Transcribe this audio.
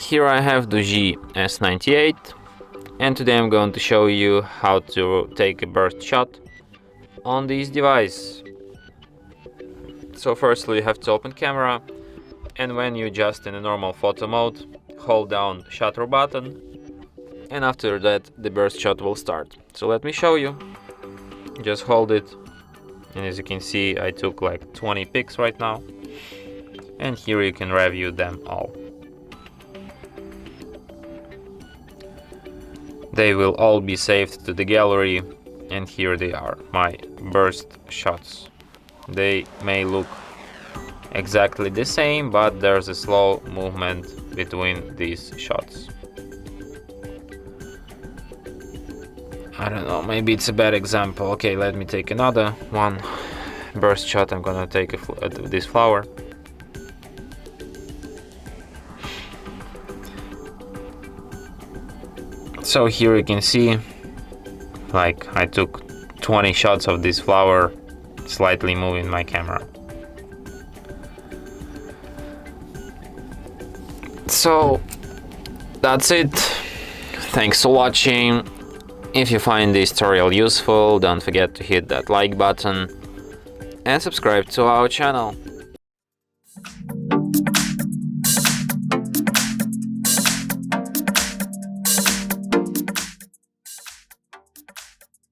Here I have Doogee S98, and today I'm going to show you how to take a burst shot on this device. So firstly you have to open camera, and when you just in a normal photo mode, hold down shutter button, and after that the burst shot will start. So let me show you. Just hold it, and as you can see I took like 20 pics right now, and here you can review them all. They will all be saved to the gallery, and here they are, my burst shots. They may look exactly the same, but there's a slow movement between these shots. I don't know, maybe it's a bad example. Okay, let me take another one. Burst shot, I'm gonna take this flower. So here you can see, like, I took 20 shots of this flower, slightly moving my camera. So that's it. Thanks for watching. If you find this tutorial useful, don't forget to hit that like button and subscribe to our channel.